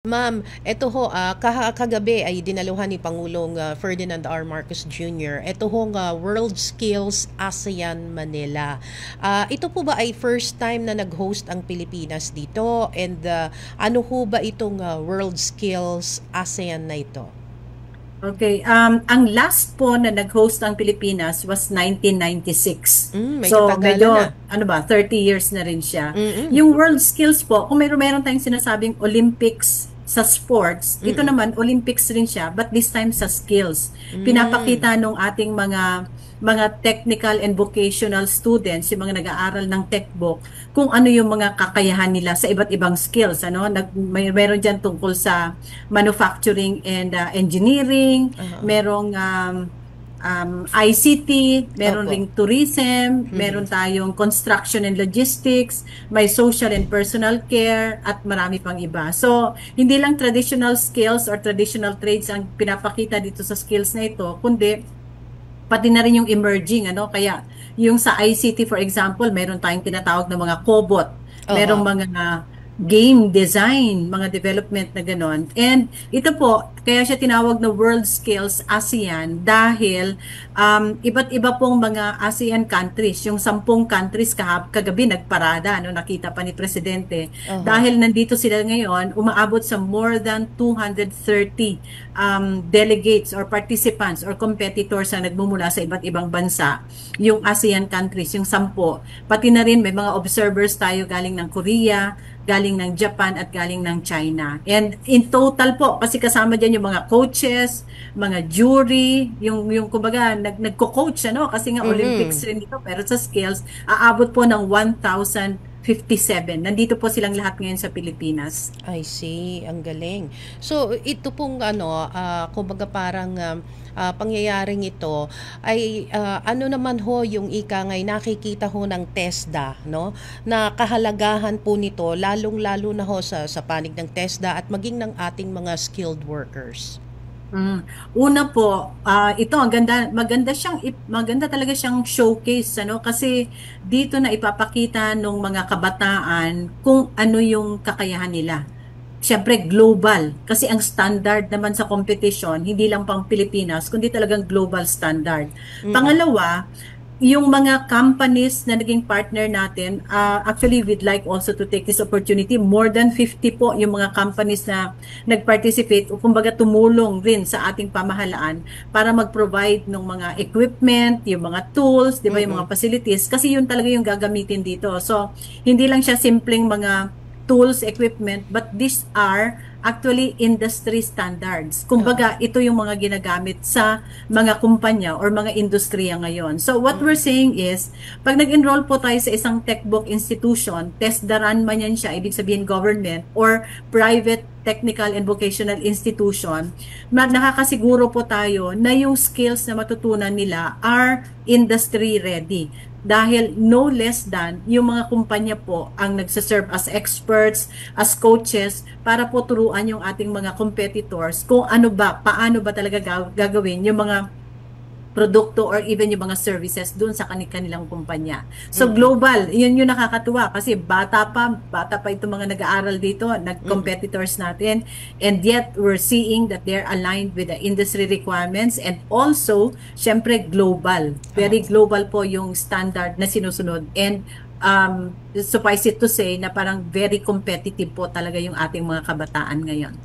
Ma'am, eto ho, kagabi ay dinaluhan ni Pangulong Ferdinand R. Marcos Jr. Ito hong World Skills ASEAN Manila. Ito po ba ay first time na nag-host ang Pilipinas dito? And ano ho ba itong World Skills ASEAN na ito? Okay, ang last po na nag-host ang Pilipinas was 1996. Medyo So, tagalan na. medyo, 30 years na rin siya. Mm-mm. Yung World Skills po, kung meron tayong sinasabing Olympics sa sports, ito Mm-mm. naman, Olympics rin siya, but this time sa skills. Mm. Pinapakita nung ating mga technical and vocational students, yung mga nag-aaral ng techbook, kung ano yung mga kakayahan nila sa iba't ibang skills. Meron dyan tungkol sa manufacturing and engineering, Aha. merong ICT, meron Opo. ring tourism, Mhm. meron tayong construction and logistics, may social and personal care, at marami pang iba. So, hindi lang traditional skills or traditional trades ang pinapakita dito sa skills na ito, kundi pati na rin yung emerging, Kaya, yung sa ICT, for example, meron tayong tinatawag na mga cobot, merong Aha. mga game design, mga development na ganon. And ito po, kaya siya tinawag na World Skills ASEAN dahil iba't iba pong mga ASEAN countries, yung 10 countries kagabi nagparada, nakita pa ni Presidente. Aha. Dahil nandito sila ngayon, umaabot sa more than 230 delegates or participants or competitors na nagmumula sa iba't ibang bansa, yung ASEAN countries, yung 10. Pati na rin may mga observers tayo galing ng Korea, galing ng Japan at galing ng China. And in total po, kasi kasama dyan yung mga coaches, mga jury, yung kumbaga nagko-coach, kasi nga Olympics Mm-mm. rin ito, pero sa skills, aabot po ng 1,057. Nandito po silang lahat ngayon sa Pilipinas. I see, ang galing. So, ito pong kumbaga parang pangyayaring ito ay ano naman ho yung ika ngay nakikita ho ng TESDA, no? Na kahalagahan po nito lalong-lalo na ho sa panig ng TESDA at maging ng ating mga skilled workers. Mm. Una po, ito maganda talaga siyang showcase, kasi dito na ipapakita ng mga kabataan kung ano yung kakayahan nila. Siyempre global, kasi ang standard naman sa competition hindi lang pang Pilipinas kundi talagang global standard. Mm. Pangalawa, yung mga companies na naging partner natin, actually we'd like also to take this opportunity. More than 50 po yung mga companies na nag-participate o kumbaga tumulong rin sa ating pamahalaan para mag-provide ng mga equipment, yung mga tools, di ba, yung Mm. mga facilities, kasi yun talaga yung gagamitin dito. So, hindi lang siya simpleng mga tools, equipment, but these are actually industry standards. Aha. Kumbaga, ito yung mga ginagamit sa mga kumpanya or mga industriya ngayon. So, what we're Mm. saying is, pag nag-enroll po tayo sa isang techbook institution, TESDA-run man yan siya, ibig sabihin government, or private technical and vocational institution, nakakasiguro po tayo na yung skills na matutunan nila are industry ready. Dahil no less than yung mga kumpanya po ang nagsaserve as experts, as coaches, para po turuan yung ating mga competitors kung paano ba talaga gagawin yung mga produkto or even yung mga services dun sa kanilang kumpanya. So Mm. global, yun yung nakakatuwa kasi bata pa itong mga nag-aaral dito, Mm. nag-competitors natin, and yet we're seeing that they're aligned with the industry requirements, and also, syempre global. Very Aha. global po yung standard na sinusunod, and suffice it to say na parang very competitive po talaga yung ating mga kabataan ngayon.